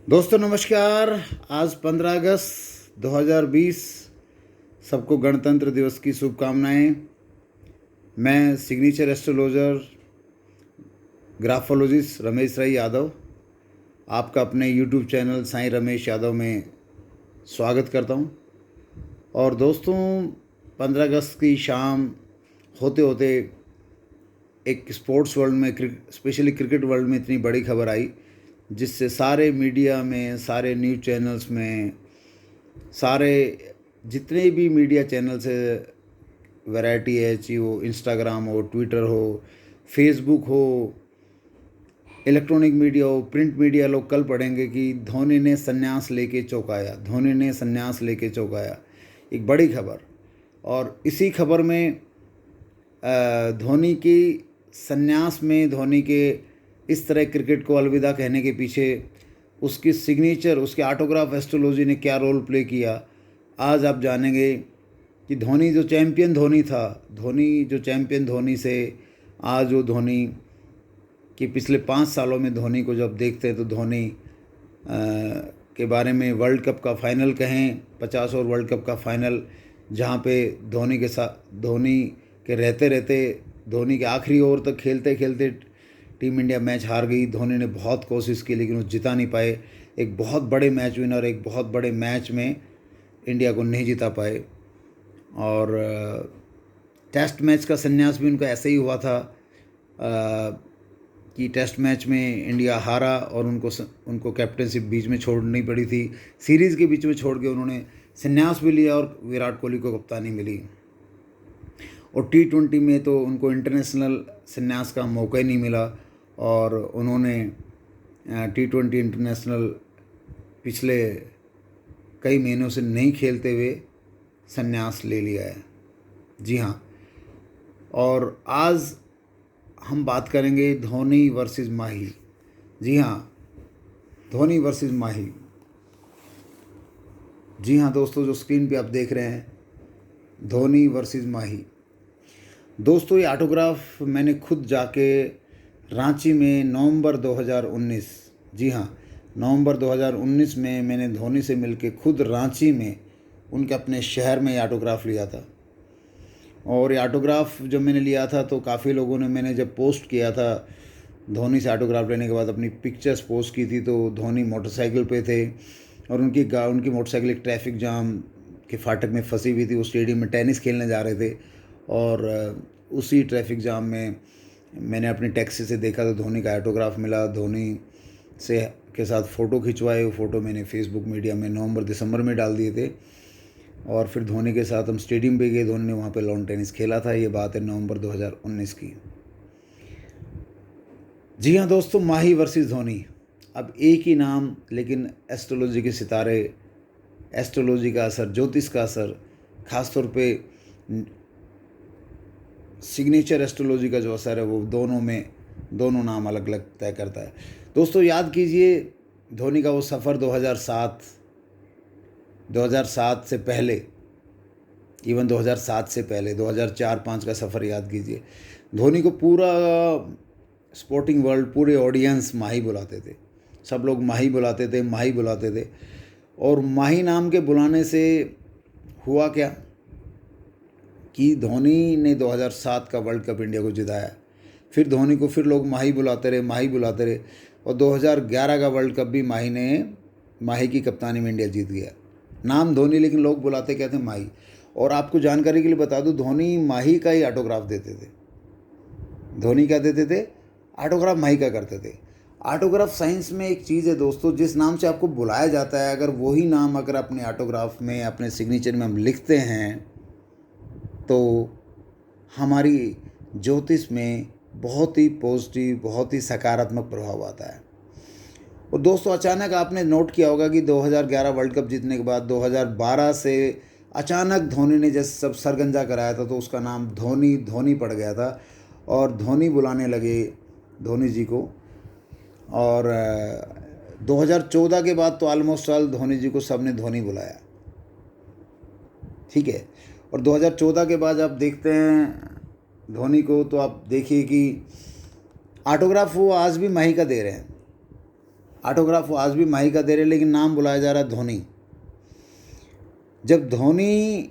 दोस्तों नमस्कार। आज 15 अगस्त 2020 सबको गणतंत्र दिवस की शुभकामनाएं। मैं सिग्नेचर एस्ट्रोलॉजर ग्राफोलॉजिस्ट रमेश राय यादव आपका अपने यूट्यूब चैनल साईं रमेश यादव में स्वागत करता हूं। और दोस्तों 15 अगस्त की शाम होते होते एक स्पोर्ट्स वर्ल्ड में स्पेशली क्रिकेट वर्ल्ड में इतनी बड़ी खबर आई जिससे सारे मीडिया में, सारे न्यूज़ चैनल्स में, सारे जितने भी मीडिया चैनल्स है, वैरायटी है, चाहे वो इंस्टाग्राम हो, ट्विटर हो, फेसबुक हो, इलेक्ट्रॉनिक मीडिया हो, प्रिंट मीडिया, लोग कल पढ़ेंगे कि धोनी ने संन्यास लेके चौंकाया, धोनी ने संन्यास लेके चौंकाया। एक बड़ी खबर। और इसी खबर में धोनी की संन्यास में, धोनी के इस तरह क्रिकेट को अलविदा कहने के पीछे उसकी सिग्नेचर, उसके ऑटोग्राफ एस्ट्रोलॉजी ने क्या रोल प्ले किया, आज आप जानेंगे। कि धोनी जो चैम्पियन धोनी था, धोनी जो चैम्पियन धोनी से आज वो धोनी कि पिछले 5 सालों में धोनी को जब देखते हैं तो धोनी के बारे में वर्ल्ड कप का फाइनल कहें, 50 और वर्ल्ड कप का फाइनल, जहाँ पे धोनी के साथ, धोनी के रहते रहते, धोनी के आखिरी ओवर तक खेलते खेलते टीम इंडिया मैच हार गई। धोनी ने बहुत कोशिश की लेकिन वो जिता नहीं पाए। एक बहुत बड़े मैच विनर, एक बहुत बड़े मैच में इंडिया को नहीं जिता पाए। और टेस्ट मैच का संन्यास भी उनका ऐसे ही हुआ था कि टेस्ट मैच में इंडिया हारा और उनको कैप्टनशिप बीच में छोड़नी पड़ी थी। सीरीज़ के बीच में छोड़ के उन्होंने संन्यास भी लिया और विराट कोहली को कप्तानी मिली। और T20 में तो उनको इंटरनेशनल संन्यास का मौका ही नहीं मिला और उन्होंने T20 इंटरनेशनल पिछले कई महीनों से नहीं खेलते हुए संन्यास ले लिया है। जी हाँ। और आज हम बात करेंगे धोनी वर्सेस माही। जी हाँ, धोनी वर्सेस माही। जी हाँ दोस्तों, जो स्क्रीन पे आप देख रहे हैं, धोनी वर्सेस माही। दोस्तों ये ऑटोग्राफ मैंने खुद जाके रांची में नवंबर 2019, जी हाँ नवंबर 2019 में मैंने धोनी से मिलके खुद रांची में उनके अपने शहर में ये ऑटोग्राफ लिया था। और ये ऑटोग्राफ जब मैंने लिया था तो काफ़ी लोगों ने, मैंने जब पोस्ट किया था धोनी से ऑटोग्राफ लेने के बाद, अपनी पिक्चर्स पोस्ट की थी तो धोनी मोटरसाइकिल पे थे और उनकी मोटरसाइकिल एक ट्रैफिक जाम के फाटक में फंसी हुई थी। वो स्टेडियम में टेनिस खेलने जा रहे थे और उसी ट्रैफिक जाम में मैंने अपनी टैक्सी से देखा तो धोनी का ऑटोग्राफ मिला। धोनी से के साथ फ़ोटो खिंचवाए। वो फ़ोटो मैंने फेसबुक मीडिया में नवंबर दिसंबर में डाल दिए थे। और फिर धोनी के साथ हम स्टेडियम पे गए। धोनी ने वहाँ पे लॉन टेनिस खेला था। ये बात है नवंबर 2019 की। जी हाँ दोस्तों, माही वर्सेस धोनी। अब एक ही नाम, लेकिन एस्ट्रोलॉजी के सितारे, एस्ट्रोलॉजी का असर, ज्योतिष का असर, ख़ास तौर पे सिग्नेचर एस्ट्रोलॉजी का जो असर है वो दोनों नाम अलग अलग तय करता है। दोस्तों याद कीजिए धोनी का वो सफ़र 2007 से पहले, इवन 2007 से पहले 2004-05 का सफ़र याद कीजिए। धोनी को पूरा स्पोर्टिंग वर्ल्ड, पूरे ऑडियंस माही बुलाते थे। सब लोग माही बुलाते थे, माही बुलाते थे। और माही नाम के बुलाने से हुआ क्या कि धोनी ने 2007 का वर्ल्ड कप इंडिया को जिताया। फिर धोनी को फिर लोग माही बुलाते रहे, माही बुलाते रहे। और 2011 का वर्ल्ड कप भी माही की कप्तानी में इंडिया जीत गया। नाम धोनी, लेकिन लोग बुलाते क्या थे, माही। और आपको जानकारी के लिए बता दूं, धोनी माही का ही ऑटोग्राफ देते थे। धोनी क्या देते थे? ऑटोग्राफ माही का करते थे। ऑटोग्राफ साइंस में एक चीज़ है दोस्तों, जिस नाम से आपको बुलाया जाता है, अगर वही नाम अगर अपने ऑटोग्राफ में, अपने सिग्नेचर में हम लिखते हैं तो हमारी ज्योतिष में बहुत ही पॉजिटिव, बहुत ही सकारात्मक प्रभाव आता है। और दोस्तों अचानक आपने नोट किया होगा कि 2011 वर्ल्ड कप जीतने के बाद 2012 से अचानक धोनी ने जैसे सब सरगंजा कराया था तो उसका नाम धोनी पड़ गया था और धोनी बुलाने लगे धोनी जी को। और 2014 के बाद तो ऑलमोस्ट ऑल धोनी जी को सब ने धोनी बुलाया, ठीक है। और 2014 के बाद आप देखते हैं धोनी को, तो आप देखिए कि ऑटोग्राफ वो आज भी माही का दे रहे हैं। ऑटोग्राफ वो आज भी माही का दे रहे, लेकिन नाम बुलाया जा रहा है धोनी। जब धोनी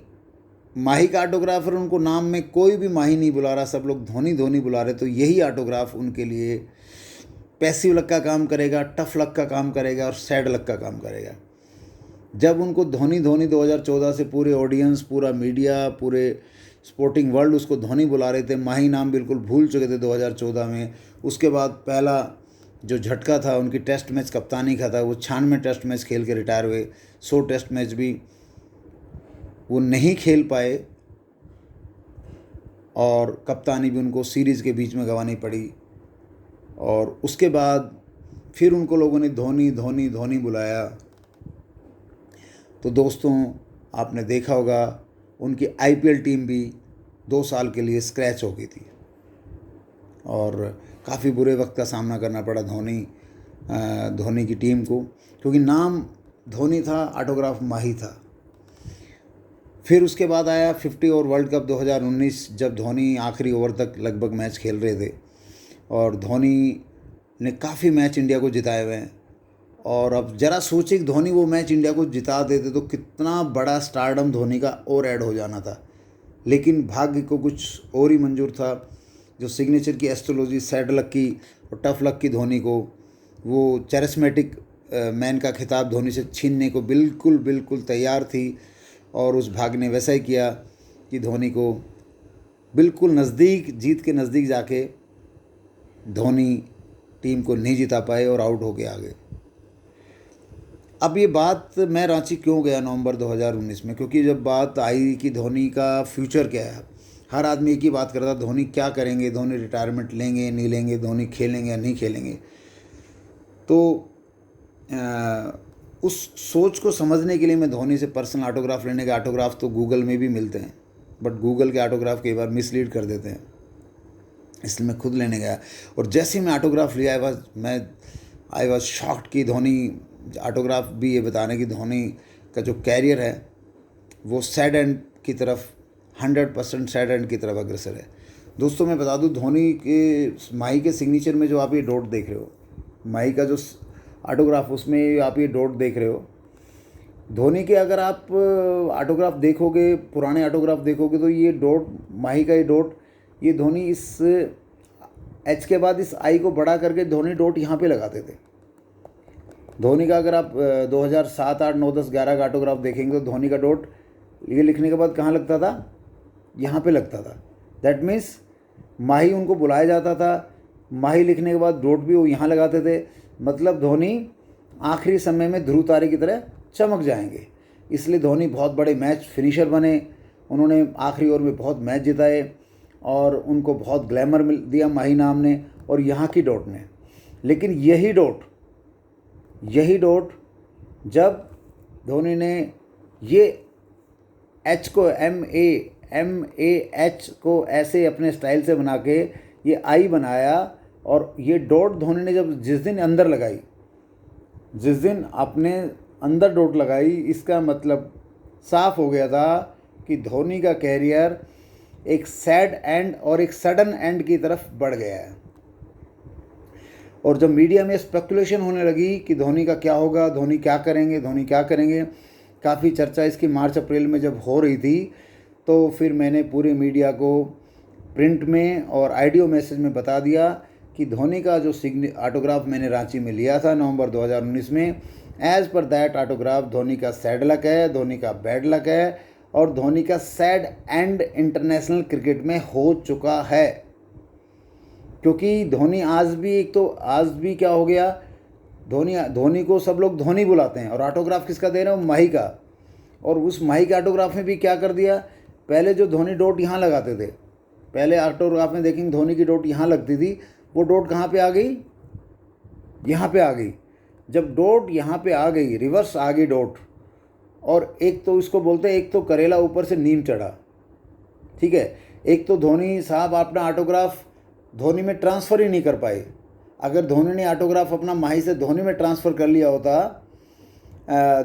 माही का ऑटोग्राफर, उनको नाम में कोई भी माही नहीं बुला रहा, सब लोग धोनी धोनी बुला रहे, तो यही ऑटोग्राफ उनके लिए पैसिव लक का काम करेगा, टफ लक का काम करेगा और सैड लक का काम करेगा। जब उनको धोनी धोनी 2014 से पूरे ऑडियंस, पूरा मीडिया, पूरे स्पोर्टिंग वर्ल्ड उसको धोनी बुला रहे थे, माही नाम बिल्कुल भूल चुके थे 2014 में। उसके बाद पहला जो झटका था उनकी टेस्ट मैच कप्तानी का था, वो 96 टेस्ट मैच खेल के रिटायर हुए। 100 टेस्ट मैच भी वो नहीं खेल पाए और कप्तानी भी उनको सीरीज़ के बीच में गंवानी पड़ी। और उसके बाद फिर उनको लोगों ने धोनी धोनी धोनी बुलाया। तो दोस्तों, आपने देखा होगा उनकी आईपीएल टीम भी 2 साल के लिए स्क्रैच हो गई थी और काफ़ी बुरे वक्त का सामना करना पड़ा धोनी की टीम को, क्योंकि नाम धोनी था, ऑटोग्राफ माही था। फिर उसके बाद आया 50 ओवर वर्ल्ड कप 2019, जब धोनी आखिरी ओवर तक लगभग मैच खेल रहे थे और धोनी ने काफ़ी मैच इंडिया को जिताए हुए हैं। और अब ज़रा सोचिए कि धोनी वो मैच इंडिया को जिता देते तो कितना बड़ा स्टारडम धोनी का और ऐड हो जाना था। लेकिन भाग्य को कुछ और ही मंजूर था। जो सिग्नेचर की एस्ट्रोलॉजी, सैड लक की और टफ लक की धोनी को, वो चैरिस्मेटिक मैन का खिताब धोनी से छीनने को बिल्कुल बिल्कुल तैयार थी। और उस भाग्य ने वैसा ही किया कि धोनी को बिल्कुल नज़दीक, जीत के नज़दीक जाके धोनी टीम को नहीं जिता पाए और आउट होके आ गए। अब ये बात, मैं रांची क्यों गया नवंबर 2019 में, क्योंकि जब बात आई कि धोनी का फ्यूचर क्या है, हर आदमी एक ही बात करता, धोनी क्या करेंगे, धोनी रिटायरमेंट लेंगे नहीं लेंगे, धोनी खेलेंगे या नहीं खेलेंगे। तो उस सोच को समझने के लिए मैं धोनी से पर्सनल ऑटोग्राफ लेने के, ऑटोग्राफ तो गूगल में भी मिलते हैं, बट गूगल के ऑटोग्राफ कई बार मिसलीड कर देते हैं, इसलिए मैं खुद लेने गया। और जैसे ही मैं ऑटोग्राफ लिया आई वॉज शॉक्ड कि धोनी, ऑटोग्राफ भी ये बताने कि धोनी का जो कैरियर है वो सैड एंड की तरफ, 100% सैड एंड की तरफ अग्रसर है। दोस्तों, मैं बता दूं, धोनी के माही के सिग्नेचर में जो आप ये डॉट देख रहे हो, माही का जो ऑटोग्राफ, उसमें आप ये डॉट देख रहे हो, धोनी के अगर आप ऑटोग्राफ देखोगे, पुराने ऑटोग्राफ देखोगे, तो ये डॉट, माही का ये डॉट, ये धोनी इस एच के बाद इस आई को बड़ा करके धोनी डॉट यहाँ पे लगाते थे। धोनी का अगर आप 2007, 8, 9, 10, 11 का ऑटोग्राफ देखेंगे तो धोनी का डॉट ये लिखने के बाद कहाँ लगता था, यहाँ पे लगता था। दैट मीन्स माही उनको बुलाया जाता था, माही लिखने के बाद डॉट भी वो यहाँ लगाते थे। मतलब धोनी आखिरी समय में ध्रुव तारे की तरह चमक जाएंगे। इसलिए धोनी बहुत बड़े मैच फिनिशर बने, उन्होंने आखिरी ओवर में बहुत मैच जिताए और उनको बहुत ग्लैमर दिया माही नाम ने और यहाँ की डॉट ने। लेकिन यही डॉट जब धोनी ने ये एच को MAH को ऐसे अपने स्टाइल से बना के ये आई बनाया, और ये डॉट धोनी ने जब जिस दिन अंदर लगाई, जिस दिन अपने अंदर डॉट लगाई, इसका मतलब साफ हो गया था कि धोनी का कैरियर एक सैड एंड और एक सडन एंड की तरफ बढ़ गया है। और जब मीडिया में स्पेकुलेशन होने लगी कि धोनी का क्या होगा, धोनी क्या करेंगे, काफ़ी चर्चा इसकी मार्च अप्रैल में जब हो रही थी, तो फिर मैंने पूरे मीडिया को प्रिंट में और ऑडियो मैसेज में बता दिया कि धोनी का जो ऑटोग्राफ मैंने रांची में लिया था नवंबर 2019 में, as per that autograph Dhoni का सैड लक है, धोनी का बैड लक है और धोनी का सैड एंड इंटरनेशनल क्रिकेट में हो चुका है। क्योंकि धोनी आज भी क्या हो गया, धोनी को सब लोग धोनी बुलाते हैं और ऑटोग्राफ किसका दे रहे हो, माही का। और उस माही के ऑटोग्राफ में भी क्या कर दिया, पहले जो धोनी डॉट यहाँ लगाते थे, पहले ऑटोग्राफ में देखेंगे धोनी की डॉट यहाँ लगती थी, वो डॉट कहाँ पे आ गई, यहाँ पे आ गई। जब डॉट यहाँ पे आ गई, रिवर्स आ गई डॉट, और एक तो इसको बोलते हैं, एक तो करेला ऊपर से नीम चढ़ा, ठीक है। एक तो धोनी साहब अपना ऑटोग्राफ धोनी में ट्रांसफ़र ही नहीं कर पाए। अगर धोनी ने ऑटोग्राफ अपना माही से धोनी में ट्रांसफ़र कर लिया होता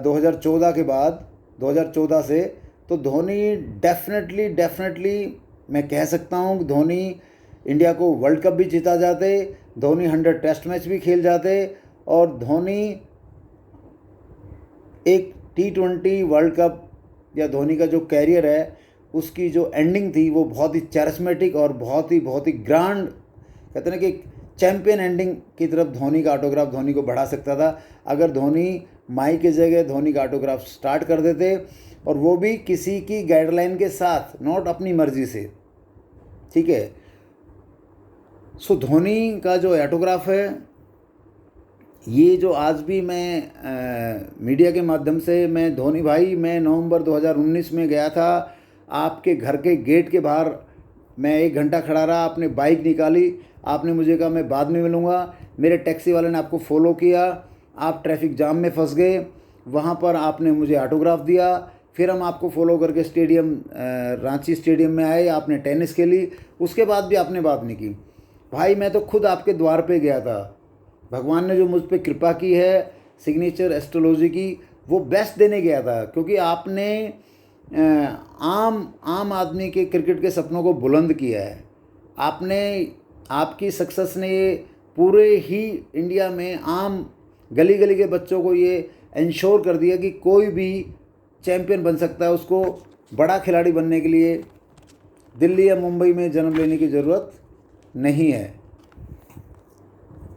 2014 के बाद, 2014 से, तो धोनी डेफिनेटली मैं कह सकता हूँ कि धोनी इंडिया को वर्ल्ड कप भी जिता जाते, धोनी 100 टेस्ट मैच भी खेल जाते और धोनी एक T20 वर्ल्ड कप या धोनी का जो कैरियर है उसकी जो एंडिंग थी वो बहुत ही चैरिस्मेटिक और बहुत ही ग्रांड, कहते हैं ना कि चैम्पियन एंडिंग की तरफ धोनी का ऑटोग्राफ धोनी को बढ़ा सकता था अगर धोनी माही के जगह धोनी का ऑटोग्राफ स्टार्ट कर देते, और वो भी किसी की गाइडलाइन के साथ, नॉट अपनी मर्जी से, ठीक है। सो धोनी का जो ऑटोग्राफ है ये जो आज भी मैं मीडिया के माध्यम से मैं धोनी भाई, मैं नवंबर 2019 में गया था आपके घर के गेट के बाहर, मैं 1 घंटा खड़ा रहा, आपने बाइक निकाली, आपने मुझे कहा मैं बाद में मिलूँगा, मेरे टैक्सी वाले ने आपको फॉलो किया, आप ट्रैफिक जाम में फंस गए, वहाँ पर आपने मुझे ऑटोग्राफ दिया, फिर हम आपको फॉलो करके स्टेडियम रांची स्टेडियम में आए, आपने टेनिस खेली, उसके बाद भी आपने बात नहीं की। भाई मैं तो खुद आपके द्वार पे गया था, भगवान ने जो मुझ पर कृपा की है सिग्नेचर एस्ट्रोलॉजी की, वो बेस्ट देने गया था, क्योंकि आपने आम आदमी के क्रिकेट के सपनों को बुलंद किया है। आपकी सक्सेस ने ये पूरे ही इंडिया में आम गली गली के बच्चों को ये इंश्योर कर दिया कि कोई भी चैम्पियन बन सकता है, उसको बड़ा खिलाड़ी बनने के लिए दिल्ली या मुंबई में जन्म लेने की ज़रूरत नहीं है।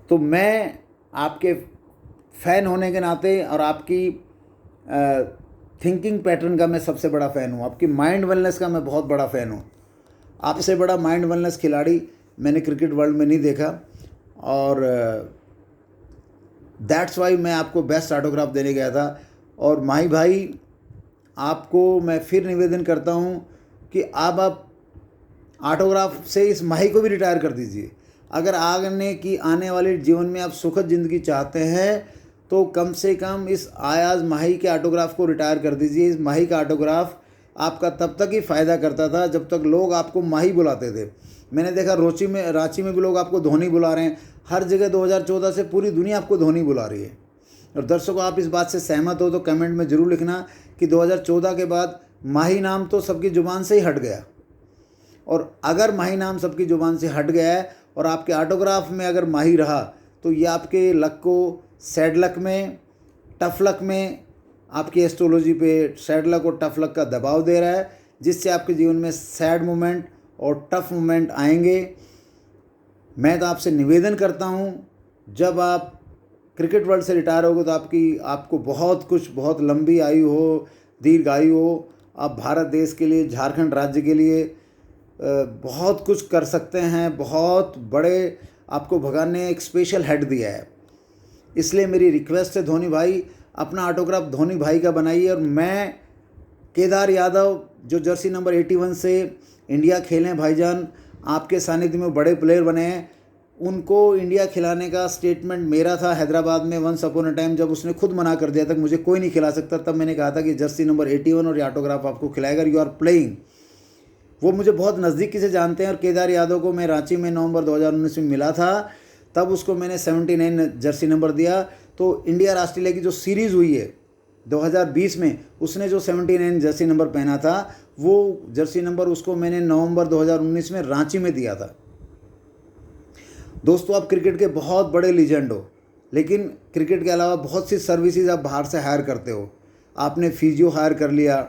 तो मैं आपके फ़ैन होने के नाते और आपकी थिंकिंग पैटर्न का मैं सबसे बड़ा फ़ैन हूँ, आपकी माइंड वेलनेस का मैं बहुत बड़ा फ़ैन हूँ। आपसे बड़ा माइंड वेलनेस खिलाड़ी मैंने क्रिकेट वर्ल्ड में नहीं देखा, और दैट्स वाई मैं आपको बेस्ट ऑटोग्राफ देने गया था। और माही भाई आपको मैं फिर निवेदन करता हूँ कि अब आप ऑटोग्राफ से इस माही को भी रिटायर कर दीजिए। अगर आने वाले जीवन में आप सुखद ज़िंदगी चाहते हैं तो कम से कम इस आयाज़ माही के ऑटोग्राफ को रिटायर कर दीजिए। इस माही का ऑटोग्राफ आपका तब तक ही फ़ायदा करता था जब तक लोग आपको माही बुलाते थे। मैंने देखा रांची में भी लोग आपको धोनी बुला रहे हैं, हर जगह 2014 से पूरी दुनिया आपको धोनी बुला रही है। और दर्शकों, आप इस बात से सहमत हो तो कमेंट में ज़रूर लिखना कि 2014 के बाद माही नाम तो सबकी ज़ुबान से ही हट गया। और अगर माही नाम सबकी ज़ुबान से हट गया है और आपके ऑटोग्राफ में अगर माही रहा तो ये आपके लक को सैड लक में, टफ लक में, आपकी एस्ट्रोलॉजी पे सैड लक और टफ लक का दबाव दे रहा है, जिससे आपके जीवन में सैड मोमेंट और टफ मोमेंट आएंगे। मैं तो आपसे निवेदन करता हूँ, जब आप क्रिकेट वर्ल्ड से रिटायर होगे तो आपको बहुत लंबी आयु हो, दीर्घ आयु हो, आप भारत देश के लिए, झारखंड राज्य के लिए बहुत कुछ कर सकते हैं। बहुत बड़े आपको भगवान ने एक स्पेशल हेड दिया है। इसलिए मेरी रिक्वेस्ट है धोनी भाई, अपना ऑटोग्राफ धोनी भाई का बनाइए। और मैं केदार यादव जो जर्सी नंबर 81 से इंडिया खेले हैं भाईजान, आपके सानिध्य में बड़े प्लेयर बने हैं, उनको इंडिया खिलाने का स्टेटमेंट मेरा था हैदराबाद में वंस अपॉन अ टाइम, जब उसने खुद मना कर दिया था कि मुझे कोई नहीं खिला सकता। तब मैंने कहा था कि जर्सी नंबर 81 और ये ऑटोग्राफ आपको खिलाएगा, यू आर प्लेइंग। वो मुझे बहुत नज़दीकी से जानते हैं। और केदार यादव को मैं रांची में नवंबर 2019 में मिला था, तब उसको मैंने 79 जर्सी नंबर दिया। तो इंडिया ऑस्ट्रेलिया की जो सीरीज़ हुई है 2020 में, उसने जो 79 जर्सी नंबर पहना था, वो जर्सी नंबर उसको मैंने नवंबर 2019 में रांची में दिया था। दोस्तों, आप क्रिकेट के बहुत बड़े लीजेंड हो, लेकिन क्रिकेट के अलावा बहुत सी सर्विसेज आप बाहर से हायर करते हो। आपने फिजियो हायर कर लिया,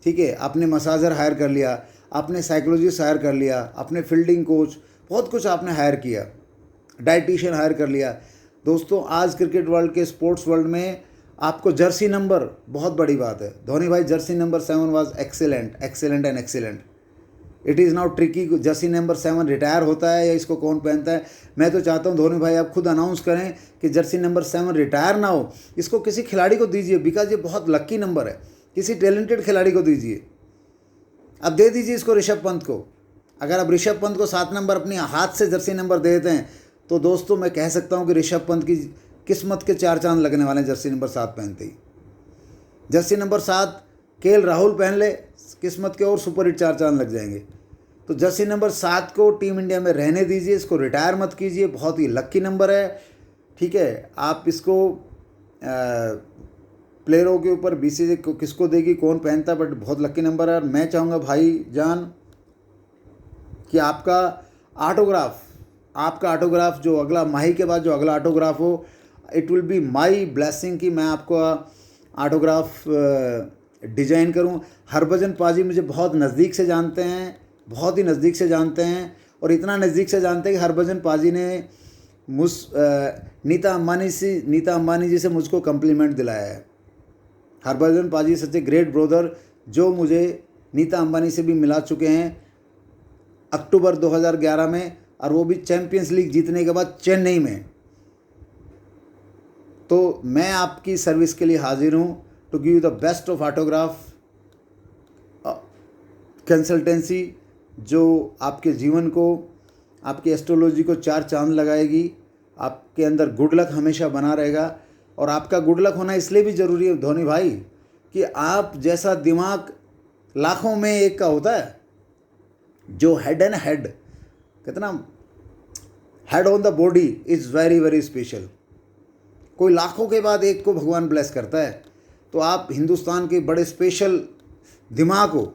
ठीक है, आपने मसाजर हायर कर लिया, आपने साइकोलॉजिस्ट हायर कर लिया, आपने फील्डिंग कोच, बहुत कुछ आपने हायर किया, डाइटिशियन हायर कर लिया। दोस्तों, आज क्रिकेट वर्ल्ड के स्पोर्ट्स वर्ल्ड में आपको जर्सी नंबर बहुत बड़ी बात है। धोनी भाई, Jersey number 7 was excellent and excellent. It is now tricky, Jersey number 7 retire होता है या इसको कौन पहनता है। मैं तो चाहता हूँ धोनी भाई आप खुद अनाउंस करें कि जर्सी नंबर 7 रिटायर ना हो, इसको किसी खिलाड़ी को दीजिए, बिकॉज ये बहुत लकी नंबर है। किसी टैलेंटेड खिलाड़ी को दीजिए, अब दे दीजिए इसको ऋषभ पंत को। अगर आप ऋषभ पंत को 7 नंबर अपने हाथ से जर्सी नंबर दे देते हैं तो दोस्तों मैं कह सकता हूं कि ऋषभ पंत की किस्मत के 4 चांद लगने वाले हैं जर्सी नंबर 7 पहनते ही। जर्सी नंबर 7 केएल राहुल पहन ले, किस्मत के और सुपर हिट 4 चांद लग जाएंगे। तो जर्सी नंबर 7 को टीम इंडिया में रहने दीजिए, इसको रिटायर मत कीजिए, बहुत ही लक्की नंबर है, ठीक है। आप इसको प्लेयरों के ऊपर बीसीसीआई किसको देगी, कौन पहनता, बट बहुत लकी नंबर है। मैं चाहूँगा भाई जान कि आपका ऑटोग्राफ जो अगला माही के बाद जो अगला ऑटोग्राफ हो, it will be my blessing कि मैं आपको ऑटोग्राफ डिजाइन करूं। हरभजन पाजी मुझे बहुत नज़दीक से जानते हैं, बहुत ही नज़दीक से जानते हैं, और इतना नज़दीक से जानते हैं कि हरभजन पाजी ने नीता अंबानी जी से मुझको कम्प्लीमेंट दिलाया है। हरभजन पाजी सच ए ग्रेट ब्रदर, जो मुझे नीता अंबानी से भी मिला चुके हैं अक्टूबर 2011 में, और वो भी चैम्पियंस लीग जीतने के बाद चेन्नई में। तो मैं आपकी सर्विस के लिए हाजिर हूँ to give you the best of autograph consultancy, जो आपके जीवन को, आपकी एस्ट्रोलॉजी को 4 चांद लगाएगी। आपके अंदर गुड लक हमेशा बना रहेगा, और आपका गुड लक होना इसलिए भी ज़रूरी है धोनी भाई कि आप जैसा दिमाग लाखों में एक का होता है, जो हेड एंड हेड, कहते ना head on the body is very very special. कोई लाखों के बाद एक को भगवान ब्लेस करता है। तो आप हिंदुस्तान के बड़े स्पेशल दिमाग हो,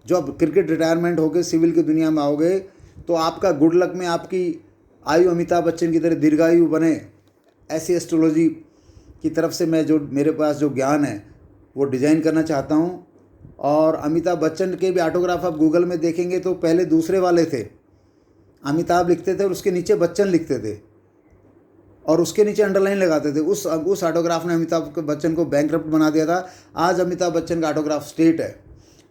जो अब क्रिकेट रिटायरमेंट होकर सिविल की दुनिया में आओगे, तो आपका गुड लक में आपकी आयु अमिताभ बच्चन की तरह दीर्घायु बने, ऐसी एस्ट्रोलॉजी की तरफ से मैं, जो मेरे पास जो ज्ञान है वो डिज़ाइन करना चाहता हूँ। और अमिताभ बच्चन के भी ऑटोग्राफ आप गूगल में देखेंगे तो पहले दूसरे वाले थे, अमिताभ लिखते थे और उसके नीचे बच्चन लिखते थे, और उसके नीचे अंडरलाइन लगाते थे। उस ऑटोग्राफ ने अमिताभ बच्चन को बैंकरप्ट बना दिया था। आज अमिताभ बच्चन का ऑटोग्राफ स्टेट है।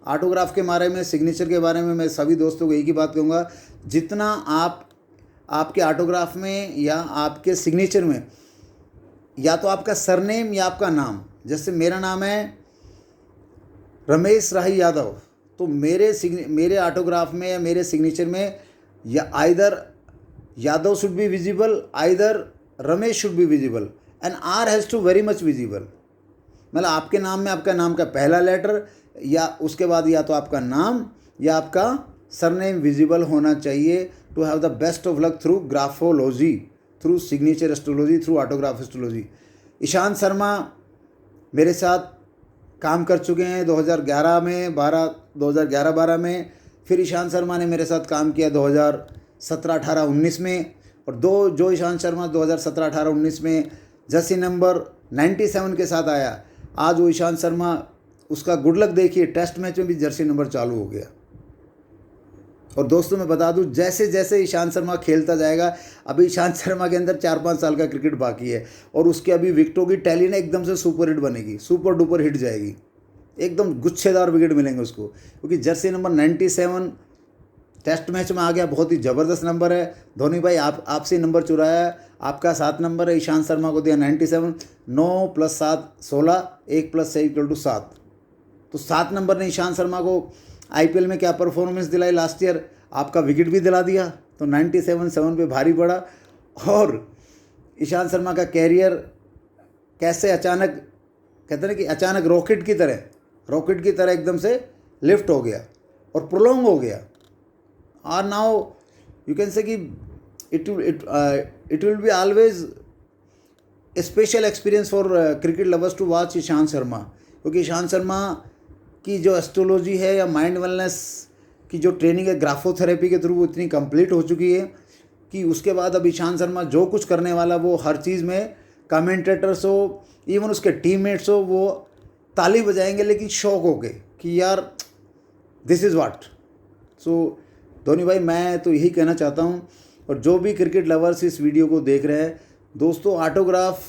ऑटोग्राफ के बारे में, सिग्नेचर के बारे में मैं सभी दोस्तों को एक ही बात कहूँगा, जितना आपके ऑटोग्राफ में या आपके सिग्नेचर में या तो आपका सरनेम या आपका नाम, जैसे मेरा नाम है रमेश राही यादव, तो मेरे ऑटोग्राफ में या मेरे सिग्नेचर में या either Yadav should be visible, either Ramesh should be visible, and R has to very much visible. मतलब आपके नाम में आपका नाम का पहला लेटर या उसके बाद या तो आपका नाम या आपका सरनेम विजिबल होना चाहिए, to have the best of luck through graphology, through signature astrology, through autograph astrology. Ishant Sharma मेरे साथ काम कर चुके हैं 2011-12 में, फिर ईशांत शर्मा ने मेरे साथ काम किया 2017-18-19 में, और जो ईशांत शर्मा 2017-18-19 में जर्सी नंबर 97 के साथ आया, आज वो ईशांत शर्मा, उसका गुड लक देखिए, टेस्ट मैच में भी जर्सी नंबर चालू हो गया। और दोस्तों मैं बता दूं, जैसे जैसे ईशांत शर्मा खेलता जाएगा, अभी ईशांत शर्मा के अंदर 4-5 साल का क्रिकेट बाकी है, और उसके अभी विकेटों की टैली ना एकदम से सुपर हिट बनेगी, सुपर डुपर हिट जाएगी, एकदम गुच्छेदार विकेट मिलेंगे उसको, क्योंकि जर्सी नंबर 97 टेस्ट मैच में आ गया। बहुत ही ज़बरदस्त नंबर है। धोनी भाई आपसे नंबर चुराया है, आपका 7 नंबर है, ईशांत शर्मा को दिया 97, 9 + 7 16, 1 + 6 = 7, तो 7 नंबर ने ईशांत शर्मा को आईपीएल में क्या परफॉर्मेंस दिलाई लास्ट ईयर, आपका विकेट भी दिला दिया, तो 97 पे भारी पड़ा। और ईशांत शर्मा का कैरियर कैसे अचानक, कहते हैं कि अचानक रॉकेट की तरह एकदम से लिफ्ट हो गया और प्रोलॉन्ग हो गया। और नाउ यू कैन से कि it will be always a special experience for cricket lovers to watch Ishant Sharma, क्योंकि ईशांत शर्मा की जो एस्ट्रोलॉजी है या माइंड वेलनेस की जो ट्रेनिंग है ग्राफोथेरेपी के थ्रू, वो इतनी कंप्लीट हो चुकी है कि उसके बाद अब ईशांत शर्मा जो कुछ करने वाला, वो हर चीज़ में कमेंटेटर्स हो, इवन उसके टीममेट्स हो, वो ताली बजाएंगे लेकिन शौक हो गए कि यार दिस इज़ व्हाट। सो धोनी भाई मैं तो यही कहना चाहता हूँ, और जो भी क्रिकेट लवर्स इस वीडियो को देख रहे हैं दोस्तों, ऑटोग्राफ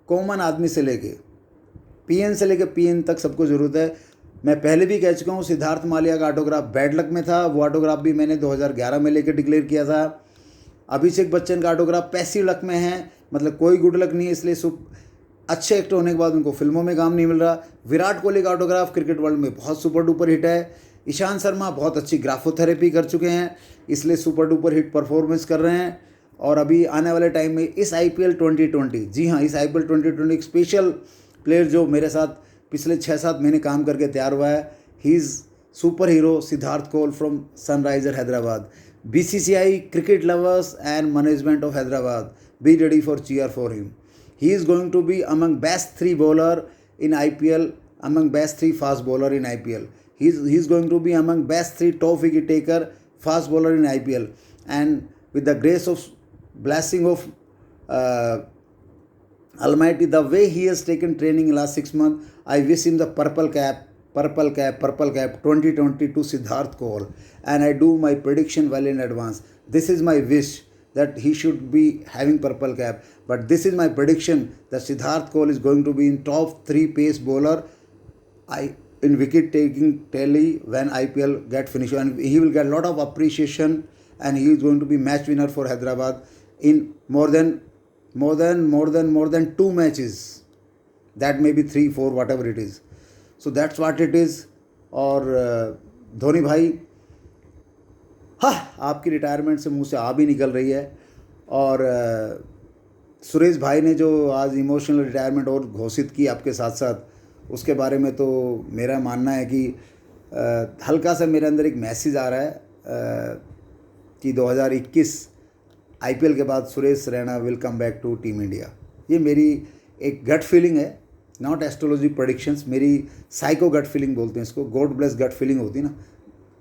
कॉमन आदमी से लेके पीएन से लेके पीएन तक सबको ज़रूरत है। मैं पहले भी कह चुका हूँ, सिद्धार्थ मालिया का ऑटोग्राफ बैड लक में था, वो ऑटोग्राफ भी मैंने 2011 में लेकर डिक्लेयर किया था। अभिषेक बच्चन का ऑटोग्राफ पैसिव लक में है, मतलब कोई गुड लक नहीं है, इसलिए अच्छे एक्टर होने के बाद उनको फिल्मों में काम नहीं मिल रहा। विराट कोहली का ऑटोग्राफ क्रिकेट वर्ल्ड में बहुत सुपर डुपर हिट है। ईशांत शर्मा बहुत अच्छी ग्राफोथेरेपी कर चुके हैं, इसलिए सुपर डुपर हिट परफॉर्मेंस कर रहे हैं। और अभी आने वाले टाइम में इस IPL 2020, जी हाँ, इस IPL 2020 एक स्पेशल प्लेयर जो मेरे साथ पिछले 6-7 महीने काम करके तैयार हुआ है, he is super hero Siddharth Kaul from Sunriser Hyderabad. BCCI cricket lovers and management of Hyderabad, be ready for cheer for him. He is going to be among best 3 bowler in IPL, among best 3 fast bowler in IPL. He's going to be among best 3 top wicket taker fast bowler in IPL. And with the grace of blessing of Almighty, the way he has taken training in last 6 months, I wish him the purple cap 2022 Siddharth Kohl, and I do my prediction well in advance. This is my wish that he should be having purple cap, but this is my prediction that Siddharth Kohl is going to be in top 3 pace bowler. In wicket taking tally when IPL get finished, and he will get a lot of appreciation, and he is going to be match winner for Hyderabad in more than 2 matches. That may be 3 4 whatever it is. So that's what it is. और धोनी भाई, हाँ, आपकी retirement से मुंह से आ भी निकल रही है। और सुरेश भाई ने जो आज इमोशनल रिटायरमेंट और घोषित की आपके साथ साथ, उसके बारे में तो मेरा मानना है कि हल्का सा मेरे अंदर एक मैसेज आ रहा है कि 2021 IPL के बाद Suresh Raina will come back to team India. ये मेरी एक गट फीलिंग है, नॉट एस्ट्रोलॉजी प्रेडिक्शंस, मेरी साइको गट फीलिंग बोलते हैं इसको, गॉड ब्लेस गट फीलिंग होती है ना,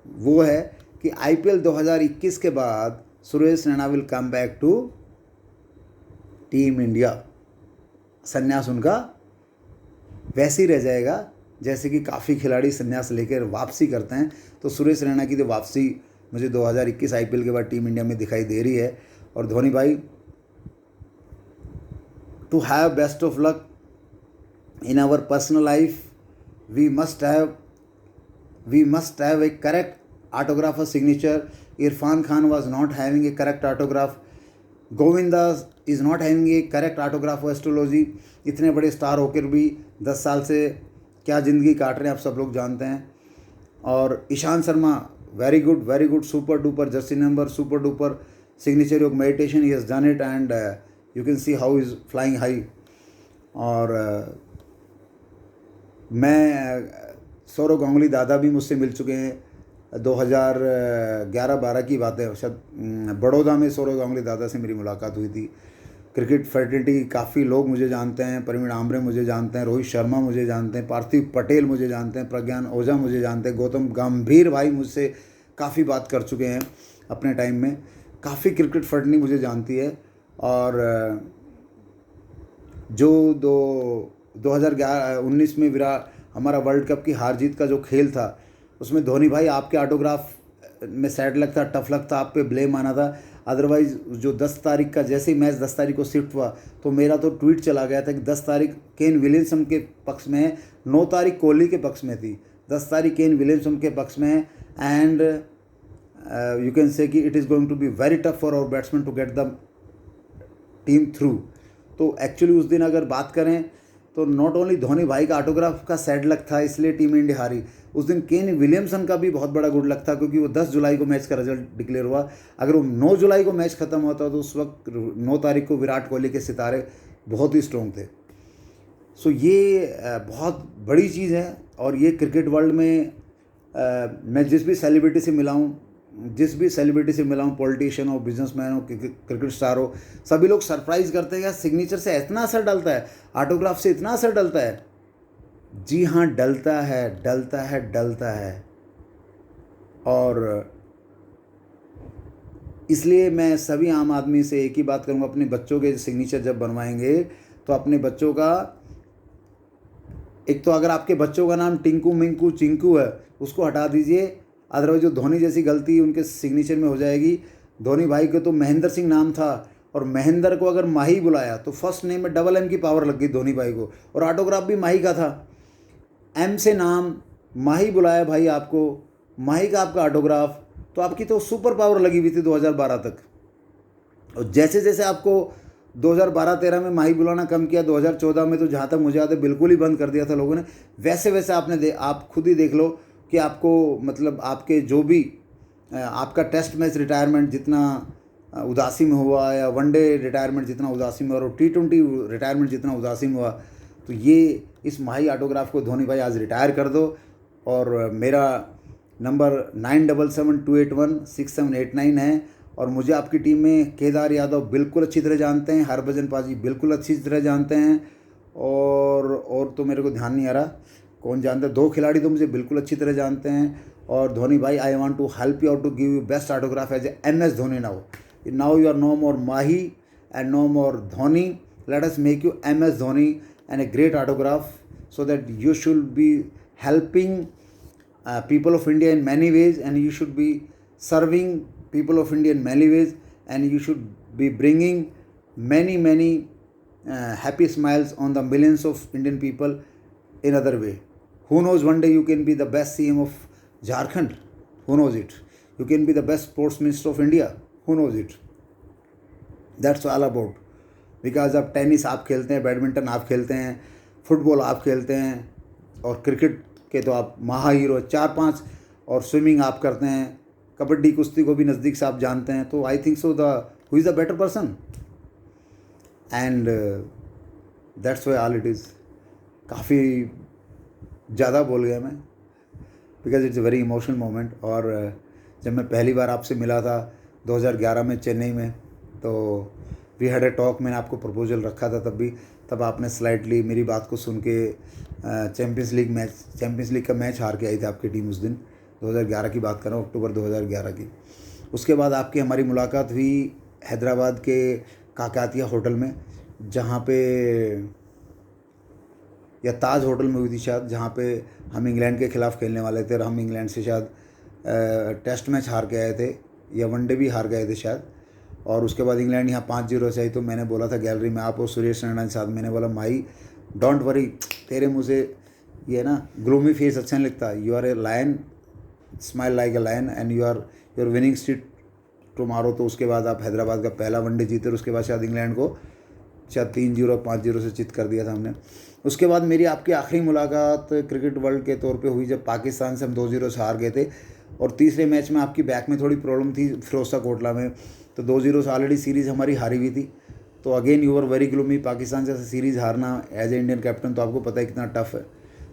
वो है कि IPL 2021 के बाद Suresh Raina will come back to team India. संन्यास उनका वैसे ही रह जाएगा जैसे कि काफ़ी खिलाड़ी संन्यास लेकर वापसी करते हैं। तो सुरेश रैना की तो वापसी मुझे 2021 IPL के बाद टीम इंडिया में दिखाई दे रही है। और धोनी भाई, to have best of luck in our personal life, we must have a correct autograph or signature. Irfan Khan was not having a correct autograph. Govinda is not having a correct autograph or astrology. इतने बड़े star होकर भी 10 साल से क्या ज़िंदगी काट रहे हैं आप सब लोग जानते हैं। और Ishant Sharma, very good, super duper jersey number, super duper signature yoga meditation, he has done it and you can see how is flying high. और मैं सौरव गांगुली दादा भी मुझसे मिल चुके हैं। 2011-12 की बात है, शायद बड़ौदा में सौरव गांगुली दादा से मेरी मुलाकात हुई थी। क्रिकेट फैटर्निटी काफ़ी लोग मुझे जानते हैं, प्रवीण आमरे मुझे जानते हैं, रोहित शर्मा मुझे जानते हैं, पार्थिव पटेल मुझे जानते हैं, प्रज्ञान ओझा मुझे जानते हैं, गौतम गंभीर भाई मुझसे काफ़ी बात कर चुके हैं अपने टाइम में। काफ़ी क्रिकेट फैटर्निटी मुझे जानती है। और जो 2019 में हमारा वर्ल्ड कप की हार जीत का जो खेल था, उसमें धोनी भाई आपके ऑटोग्राफ में सैड लगता, टफ लगता, आप पे ब्लेम आना था। अदरवाइज़ जो 10 तारीख का, जैसे ही मैच 10 तारीख को शिफ्ट हुआ तो मेरा तो ट्वीट चला गया था कि 10 तारीख केन विलियमसन के पक्ष में है, 9 तारीख कोहली के पक्ष में थी, 10 तारीख केन विलियमसन के पक्ष में है। एंड यू कैन से कि it is going to be very tough for our batsman to get the team through. तो एक्चुअली उस दिन अगर बात करें तो नॉट ओनली धोनी भाई का ऑटोग्राफ का सैड लक था इसलिए टीम इंडिया हारी, उस दिन केन विलियमसन का भी बहुत बड़ा गुड लक था, क्योंकि वो 10 जुलाई को मैच का रिजल्ट डिक्लेयर हुआ। अगर वो 9 जुलाई को मैच ख़त्म होता तो उस वक्त 9 तारीख को विराट कोहली के सितारे बहुत ही स्ट्रॉन्ग थे। सो ये बहुत बड़ी चीज़ है। और ये क्रिकेट वर्ल्ड में मैं जिस भी सेलिब्रिटी से मिला हूँ, पॉलिटिशियन हो, बिजनेसमैन हो, क्रिकेट स्टार हो, सभी लोग सरप्राइज़ करते हैं यार सिग्नेचर से इतना असर डलता है, ऑटोग्राफ से इतना असर डलता है। जी हाँ, डलता है। और इसलिए मैं सभी आम आदमी से एक ही बात करूँगा, अपने बच्चों के सिग्नेचर जब बनवाएंगे तो अपने बच्चों का, एक तो अगर आपके बच्चों का नाम टिंकू मिंकू चिंकू है उसको हटा दीजिए, अदरवाइज जो धोनी जैसी गलती उनके सिग्नेचर में हो जाएगी। धोनी भाई को तो महेंद्र सिंह नाम था और महेंद्र को अगर माही बुलाया तो फर्स्ट नेम में डबल M की पावर लग गई धोनी भाई को, और ऑटोग्राफ भी माही का था। M से नाम, माही बुलाया भाई आपको, माही का आपका ऑटोग्राफ, तो आपकी तो सुपर पावर लगी हुई थी 2012 तक। और जैसे जैसे आपको 2012-13 में माही बुलाना कम किया, 2014 में तो जहाँ तक मुझे याद है बिल्कुल ही बंद कर दिया था लोगों ने, वैसे वैसे आप खुद ही देख लो कि आपको मतलब आपके जो भी आपका टेस्ट मैच रिटायरमेंट जितना उदासी में हुआ, या वनडे रिटायरमेंट जितना उदासी में हुआ, और T20 रिटायरमेंट जितना उदासी में हुआ, तो ये इस माही ऑटोग्राफ को धोनी भाई आज रिटायर कर दो। और मेरा नंबर 9772816789 है। और मुझे आपकी टीम में केदार यादव बिल्कुल अच्छी तरह जानते हैं, हरभजन पाजी बिल्कुल अच्छी तरह जानते हैं, और तो मेरे को ध्यान नहीं आ रहा कौन जानता है। 2 खिलाड़ी तो मुझे बिल्कुल अच्छी तरह जानते हैं। और धोनी भाई, I want to help you out to give you best autograph as MS Dhoni now you are no more Mahi and no more Dhoni, let us make you MS Dhoni and a great autograph, so that you should be helping people of India in many ways, and you should be serving people of India in many ways, and you should be bringing many happy smiles on the millions of Indian people in other way. Who knows, one day you can be the best CM of Jharkhand. Who knows it? You can be the best sports minister of India. Who knows it? That's all about. Because अब tennis आप खेलते हैं, badminton आप खेलते हैं, football आप खेलते हैं, और क्रिकेट के तो आप महाहीरो 4-5, और स्विमिंग आप करते हैं, कबड्डी कुश्ती को भी नज़दीक से आप जानते हैं. तो आई think so the who is the better person, and that's why all it is. काफ़ी ज़्यादा बोल गया मैं, because it's a very emotional moment. और जब मैं पहली बार आपसे मिला था 2011 में चेन्नई में, तो वी हैड ए टॉक. मैंने आपको प्रपोजल रखा था तब आपने स्लाइटली मेरी बात को सुन के चैम्पियंस लीग का मैच हार के आई थी आपकी टीम उस दिन. 2011 की बात कर रहा हूँ, अक्टूबर 2011 की. उसके बाद आपकी हमारी मुलाकात हुई हैदराबाद के काकातिया होटल में, जहाँ पे, या ताज होटल में हुई थी शायद, जहाँ पे हम इंग्लैंड के ख़िलाफ़ खेलने वाले थे, और हम इंग्लैंड से शायद टेस्ट मैच हार के आए थे, या वनडे भी हार गए थे शायद. और उसके बाद इंग्लैंड यहाँ 5-0 से आई. तो मैंने बोला था गैलरी में, आप और सुरेश रैना के साथ, मैंने बोला माई डोंट वरी, तेरे मुँह से ये ना ग्लूमी फेस अच्छा नहीं लगता. You are a lion, smile like a lion, and you are winning street tomorrow. तो उसके बाद आप हैदराबाद का पहला वनडे जीते, और उसके बाद शायद इंग्लैंड को शायद 3-0 5-0 से चित कर दिया था हमने. उसके बाद मेरी आपकी आखिरी मुलाकात क्रिकेट वर्ल्ड के तौर पे हुई जब पाकिस्तान से हम 2-0 से हार गए थे, और तीसरे मैच में आपकी बैक में थोड़ी प्रॉब्लम थी फिरोजशाह कोटला में. तो 2-0 से ऑलरेडी सीरीज़ हमारी हारी हुई थी. तो again you are very gloomy. Pakistan जैसे सीरीज़ हारना एज ए इंडियन कैप्टन, तो आपको पता है कितना टफ है.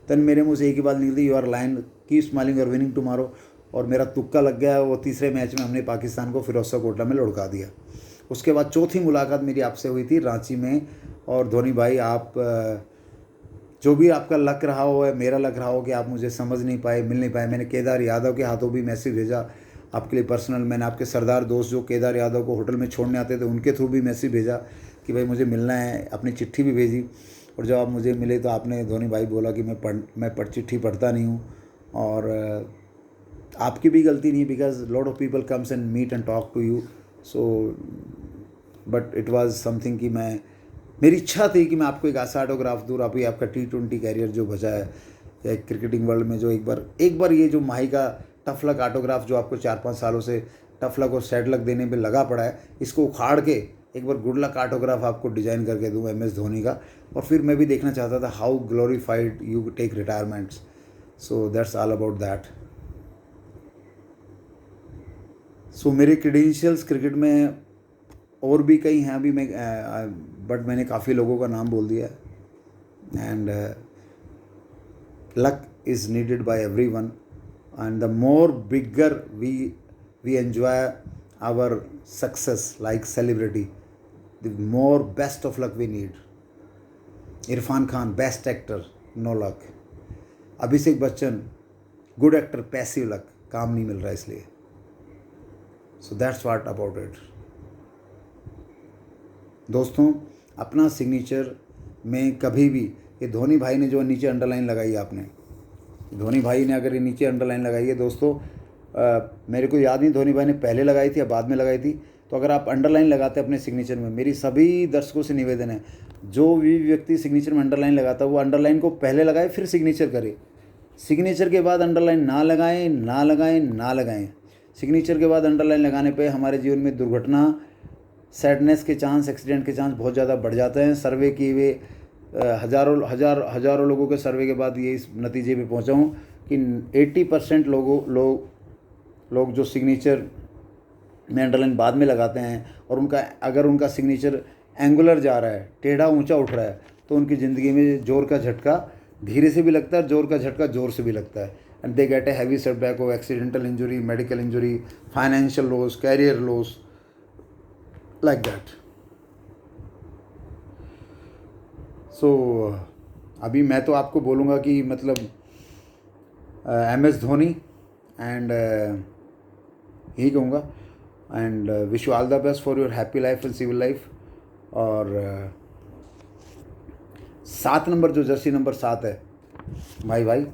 तन मेरे मुँह से एक ही बात निकलती, you are lion, keep smiling, और विनिंग टुमारो. और मेरा तुक्का लग गया. वो तीसरे मैच में हमने पाकिस्तान को फिरोजशाह कोटला में लुढ़का दिया. उसके बाद चौथी मुलाकात मेरी आपसे हुई थी रांची में. और धोनी भाई, आप जो भी आपका लक रहा हो, या मेरा लक रहा हो कि आप मुझे समझ नहीं पाए, मिल नहीं पाए, मैंने केदार यादव के हाथों भी मैसेज भेजा आपके लिए पर्सनल. मैंने आपके सरदार दोस्त जो केदार यादव को होटल में छोड़ने आते थे, उनके थ्रू भी मैसेज भेजा कि भाई मुझे मिलना है. अपनी चिट्ठी भी भेजी. और जब आप मुझे मिले तो आपने, धोनी भाई, बोला कि मैं चिट्ठी पढ़ता नहीं हूँ. और आपकी भी गलती नहीं, because lot of people comes and meet and talk to you. So but it was something कि मेरी इच्छा थी कि मैं आपको एक ऐसा ऑटोग्राफ दूँ. अभी आपका T20 कैरियर जो बचा है, या क्रिकेटिंग वर्ल्ड में, जो एक बार ये जो माही का टफ लक ऑटोग्राफ जो आपको 4-5 सालों से टफ लक और सैड लक देने में लगा पड़ा है, इसको उखाड़ के एक बार गुड लक ऑटोग्राफ आपको डिज़ाइन करके दूँ MS धोनी का. और फिर मैं भी देखना चाहता था how glorified you take retirements. So that's all about that. So मेरे क्रेडेंशियल्स क्रिकेट में और भी कई हैं अभी, बट मैंने काफ़ी लोगों का नाम बोल दिया. And luck is needed by everyone, and the more bigger we enjoy our success like celebrity, the more best of luck we need. Irfan Khan, best actor, no luck. Abhishek Bachchan, good actor, passive luck, काम नहीं मिल रहा इसलिए. So that's what about it. दोस्तों, अपना signature में कभी भी, ये धोनी भाई ने जो नीचे अंडरलाइन लगाई, आपने धोनी भाई ने अगर ये नीचे अंडरलाइन लगाई है दोस्तों, मेरे को याद नहीं धोनी भाई ने पहले लगाई थी या बाद में लगाई थी. तो अगर आप अंडरलाइन लगाते अपने सिग्नेचर में, मेरी सभी दर्शकों से निवेदन है, जो भी व्यक्ति सिग्नेचर में अंडरलाइन लगाता है वो अंडरलाइन को पहले लगाए फिर सिग्नेचर करे. सिग्नेचर के बाद अंडरलाइन ना लगाएं. सिग्नेचर के बाद अंडरलाइन लगाने पे हमारे जीवन में दुर्घटना, सैडनेस के चांस, एक्सीडेंट के चांस बहुत ज़्यादा बढ़ जाते हैं. सर्वे किए हुए हज़ारों लोगों के सर्वे के बाद ये इस नतीजे पे पहुंचा हूँ कि 80% लोग जो सिग्नेचर में अंडरलाइन बाद में लगाते हैं, और अगर उनका सिग्नेचर एंगुलर जा रहा है, टेढ़ा ऊंचा उठ रहा है, तो उनकी ज़िंदगी में जोर का झटका धीरे से भी लगता है, जोर का झटका जोर से भी लगता है. And they get a heavy setback of accidental injury, medical injury, financial loss, career loss, like that. So अभी मैं तो आपको बोलूँगा कि मतलब MS धोनी, एंड यही कहूँगा, and wish you all the best for your happy life and civil life. और 7 नंबर जो जर्सी नंबर 7 है भाई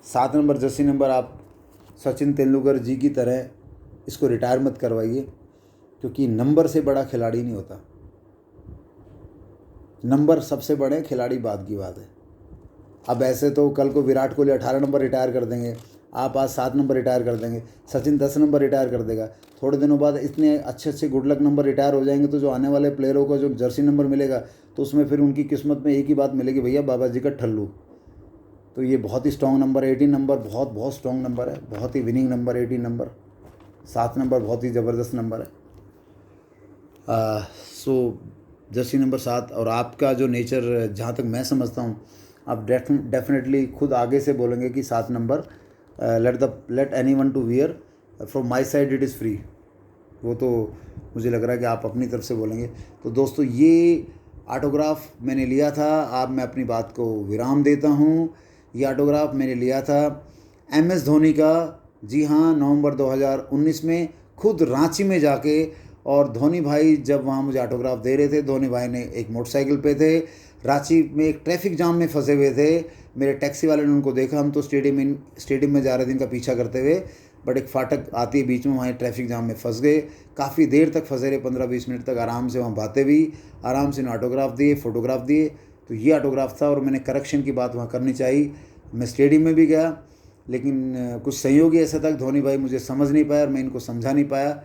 7 नंबर जर्सी नंबर आप सचिन तेंदुलकर जी की तरह इसको रिटायर मत करवाइए, क्योंकि नंबर से बड़ा खिलाड़ी नहीं होता। नंबर सबसे बड़े, खिलाड़ी बाद की बात है। अब ऐसे तो कल को विराट कोहली 18 नंबर रिटायर कर देंगे, आप आज 7 नंबर रिटायर कर देंगे, सचिन 10 नंबर रिटायर कर देगा। थोड़े दिनों बाद इतने अच्छे अच्छे गुड लक नंबर रिटायर हो जाएंगे, तो जो आने वाले प्लेयरों को जो जर्सी नंबर मिलेगा तो उसमें फिर उनकी किस्मत में एक ही बात मिलेगी, भैया बाबा जी का ठल्लू। तो ये बहुत ही स्ट्रॉन्ग नंबर 18 नंबर, बहुत बहुत स्ट्रॉन्ग नंबर है, बहुत ही विनिंग नंबर 18 नंबर। 7 नंबर बहुत ही ज़बरदस्त नंबर है। सो जर्सी नंबर 7। और आपका जो नेचर, जहाँ तक मैं समझता हूँ, आप डेफिनेटली खुद आगे से बोलेंगे कि 7 number let any one two wear, from my side it is free. वो तो मुझे लग रहा है कि आप अपनी तरफ से बोलेंगे। तो दोस्तों ये ऑटोग्राफ मैंने लिया था, अब मैं अपनी बात को विराम देता हूँ। ये ऑटोग्राफ मैंने लिया था MS धोनी का, जी हाँ, नवंबर 2019 में, खुद रांची में जाके। और धोनी भाई जब वहाँ मुझे ऑटोग्राफ दे रहे थे, धोनी भाई ने एक मोटरसाइकिल पे थे, रांची में एक ट्रैफिक जाम में फंसे हुए थे। मेरे टैक्सी वाले ने उनको देखा, हम तो स्टेडियम में जा रहे थे इनका पीछा करते हुए, बट एक फाटक आती है बीच में, वहाँ ट्रैफिक जाम में फंस गए। काफ़ी देर तक फंसे रहे, 15-20 मिनट तक आराम से वहाँ बातें भी, आराम से ऑटोग्राफ दिए, फ़ोटोग्राफ दिए। तो ये ऑटोग्राफ था। और मैंने करेक्शन की बात वहाँ करनी चाहिए, मैं स्टेडियम में भी गया, लेकिन कुछ संयोग ही ऐसा था कि धोनी भाई मुझे समझ नहीं पाया और मैं इनको समझा नहीं पाया।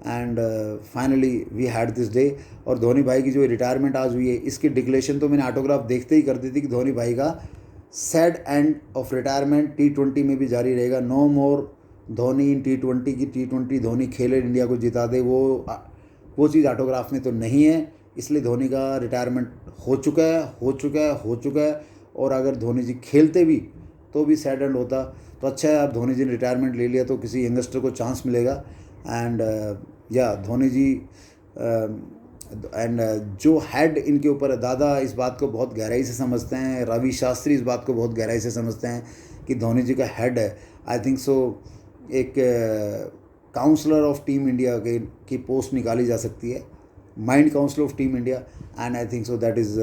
And finally we had this day. और धोनी भाई की जो रिटायरमेंट आज हुई है, इसकी डिक्लेरेशन तो मैंने ऑटोग्राफ देखते ही कर दी थी कि धोनी भाई का sad end of retirement T20 में भी जारी रहेगा। नो मोर धोनी इन T20 की, T20 धोनी खेले इंडिया को जिता दे, वो चीज़ ऑटोग्राफ में तो नहीं है। इसलिए धोनी का रिटायरमेंट हो चुका है। और अगर धोनी जी खेलते भी तो भी सैड एंड होता। तो अच्छा है, अब धोनी जी ने रिटायरमेंट ले लिया तो किसी यंगस्टर को चांस मिलेगा। एंड या धोनी जी एंड जो हेड इनके ऊपर है, दादा इस बात को बहुत गहराई से समझते हैं, रवि शास्त्री इस बात को बहुत गहराई से समझते हैं कि धोनी जी का हेड है। आई थिंक सो एक काउंसलर ऑफ टीम इंडिया की पोस्ट निकाली जा सकती है, mind counsellor of team India. And I think so that is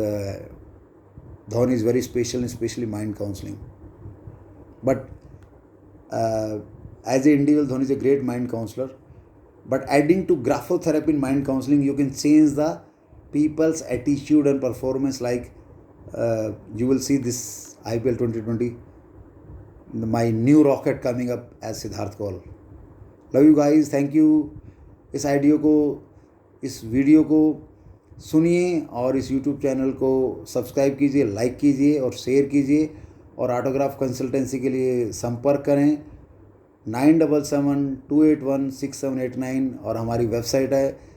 Dhoni is very special, specially mind counselling. But as an individual, Dhoni is a great mind counselor. But adding to graphotherapy in mind counseling, you can change the people's attitude and performance. Like you will see this IPL 2020, my new rocket coming up as Siddharth Kaul. Love you guys. Thank you. इस video को सुनिए और इस YouTube channel को subscribe कीजिए, like कीजिए और share कीजिए। और ऑटोग्राफ कंसल्टेंसी के लिए संपर्क करें 9772816789। और हमारी वेबसाइट है